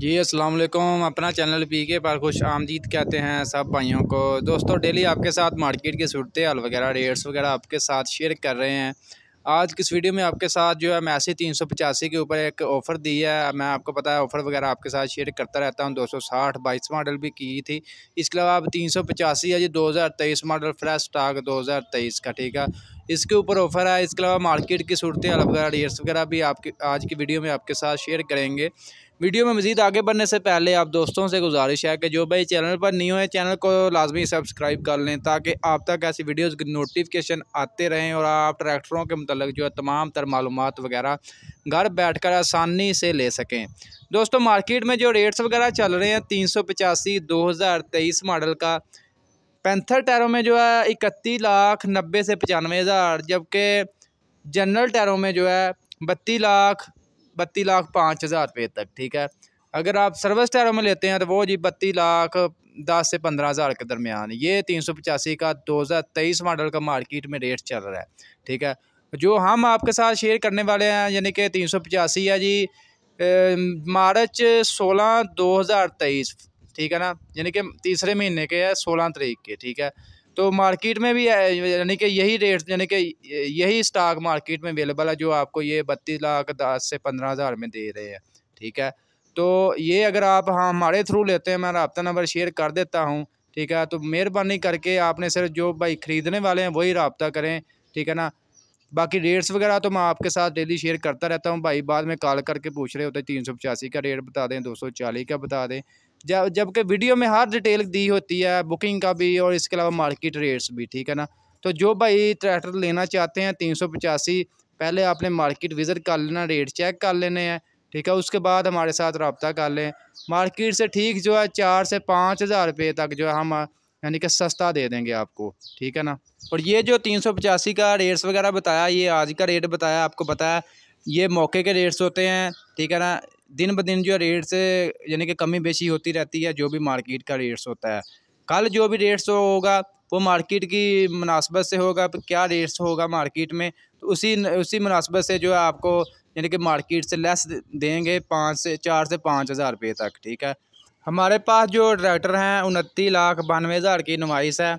जी अस्सलाम वालेकुम। अपना चैनल पीके पर खुश आमदीद कहते हैं सब भाइयों को। दोस्तों डेली आपके साथ मार्केट की सूरत हाल वगैरह रेट्स वगैरह आपके साथ शेयर कर रहे हैं। आज किस वीडियो में आपके साथ जो है मैसी 385 के ऊपर एक ऑफ़र दी है। मैं आपको पता है ऑफ़र वगैरह आपके साथ शेयर करता रहता हूं। 260 22 मॉडल भी की थी। इसके अलावा अब 385 है जी 2023 मॉडल फ्रेश स्टॉक 2023 का, ठीक है। इसके ऊपर ऑफ़र है। इसके अलावा मार्केट की सूरत हाल वगैरह रेट्स वगैरह भी आपके आज की वीडियो में आपके साथ शेयर करेंगे। वीडियो में मज़ीद आगे बढ़ने से पहले आप दोस्तों से गुजारिश है कि जो भाई चैनल पर न्यू है चैनल को लाजमी सब्सक्राइब कर लें ताकि आप तक ऐसी वीडियोस की नोटिफिकेशन आते रहें और आप ट्रैक्टरों के मतलब जो है तमाम तर मालूमात वगैरह घर बैठकर आसानी से ले सकें। दोस्तों मार्केट में जो रेट्स वगैरह चल रहे हैं 385 2023 मॉडल का पैंथर टायरों में जो है 31,90,000 से 95,000, जबकि जनरल टायरों में जो है 32,05,000 रुपये तक, ठीक है। अगर आप सर्विस टायरों में लेते हैं तो वो जी 32,10,000 से 15,000 के दरमियान। ये 385 का 2023 मॉडल का मार्केट में रेट चल रहा है, ठीक है। जो हम आपके साथ शेयर करने वाले हैं यानी कि 385 है जी मार्च 16 2023, ठीक है ना, यानी कि तीसरे महीने के है 16 तारीख के, ठीक है। तो मार्केट में भी यानी कि यही रेट यानी कि यही स्टॉक मार्केट में अवेलेबल है जो आपको ये 32,10,000 से 15,000 में दे रहे हैं, ठीक है। तो ये अगर आप हमारे थ्रू लेते हैं, मैं रब्ता नंबर शेयर कर देता हूँ, ठीक है। तो मेहरबानी करके आपने सिर्फ जो भाई ख़रीदने वाले हैं वही रब्ता करें, ठीक है ना। बाकी रेट्स वगैरह तो मैं आपके साथ डेली शेयर करता रहता हूँ। भाई बाद में कॉल करके पूछ रहे होते हैं 385 का रेट बता दें, 240 का बता दें, जबकि वीडियो में हर डिटेल दी होती है, बुकिंग का भी और इसके अलावा मार्केट रेट्स भी, ठीक है ना। तो जो भाई ट्रैक्टर लेना चाहते हैं 385 पहले आपने मार्केट विज़िट कर लेना, रेट चेक कर लेने हैं, ठीक है। उसके बाद हमारे साथ रब्ता कर लें। मार्केट से ठीक जो है 4 से 5,000 रुपये तक जो है हम यानी कि सस्ता दे देंगे आपको, ठीक है ना। और ये जो 385 का रेट्स वगैरह बताया, ये आज का रेट बताया, आपको पता है ये मौके के रेट्स होते हैं, ठीक है ना। दिन ब दिन जो रेट्स यानी कि कमी बेशी होती रहती है जो भी मार्केट का रेट्स होता है। कल जो भी रेट्स होगा वो मार्केट की मुनासबत से होगा, क्या रेट्स होगा मार्केट में तो उसी मुनासबत से जो है आपको यानी कि मार्केट से लेस देंगे 4 से 5,000 रुपये तक, ठीक है। हमारे पास जो ट्रैक्टर हैं 29,92,000 की नुमाइश है,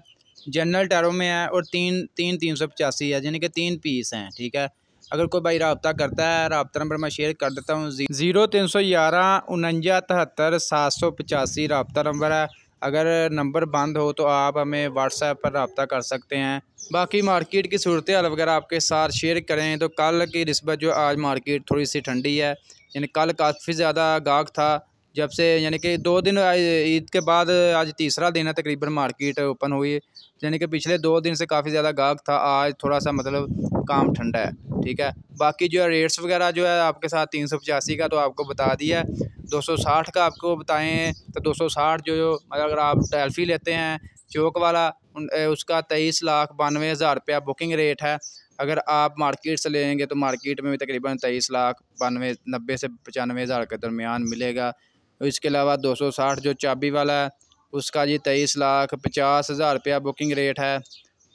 जनरल टायरों में है और 385 है यानी कि 3 पीस हैं, ठीक है। अगर कोई भाई रब्ता करता है, रब्ता नंबर मैं शेयर कर देता हूँ 0311 49 73 785 रब्ता नंबर है। अगर नंबर बंद हो तो आप हमें व्हाट्सएप पर रब्ता कर सकते हैं। बाकी मार्केट की सूरत हाल वगैरह आपके साथ शेयर करें तो कल की निस्बत जो आज मार्केट थोड़ी सी ठंडी है, यानी कल काफ़ी ज़्यादा गाहक था जब से यानी कि 2 दिन ईद के बाद आज तीसरा दिन है तकरीबन मार्केट ओपन हुई, यानी कि पिछले 2 दिन से काफ़ी ज़्यादा गाहक था। आज थोड़ा सा मतलब काम ठंडा है, ठीक है। बाकी जो है रेट्स वगैरह जो है आपके साथ 385 का तो आपको बता दिया है। 260 का आपको बताएं तो 260 जो अगर आप डेल्फी लेते हैं चौक वाला उसका 23,92,000 रुपया बुकिंग रेट है। अगर आप मार्केट से लेंगे तो मार्केट में भी तकरीबन 23,90,000 से 95,000 के दरमियान मिलेगा। इसके अलावा 260 जो चाबी वाला है उसका जी 23,50,000 रुपया बुकिंग रेट है।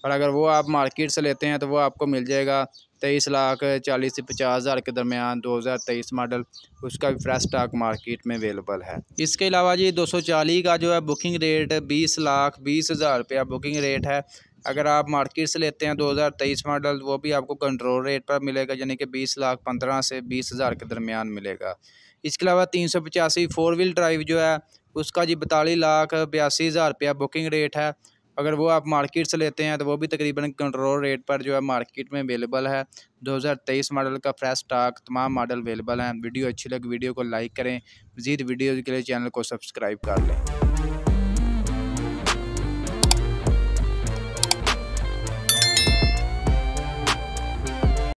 और अगर वो आप मार्केट से लेते हैं तो वो आपको मिल जाएगा 23,40,000 से 50,000 के दरमियान 2023 मॉडल। उसका भी फ्रेश स्टॉक मार्केट में अवेलेबल है। इसके अलावा जी 240 का जो है बुकिंग रेट 20,20,000 रुपया बुकिंग रेट है। अगर आप मार्केट से लेते हैं 2023 मॉडल वो भी आपको कंट्रोल रेट पर मिलेगा यानी कि 20,15,000 से 20,000 के दरमियान मिलेगा। इसके अलावा 385 4 व्हील ड्राइव जो है उसका जी 42,82,000 रुपया बुकिंग रेट है। अगर वो आप मार्केट से लेते हैं तो वो भी तकरीबन कंट्रोल रेट पर जो है मार्केट में अवेलेबल है। 2023 मॉडल का फ्रेश स्टॉक तमाम मॉडल अवेलेबल हैं। वीडियो अच्छी लगी वीडियो को लाइक करें, मज़ीद वीडियो के लिए चैनल को सब्सक्राइब कर लें।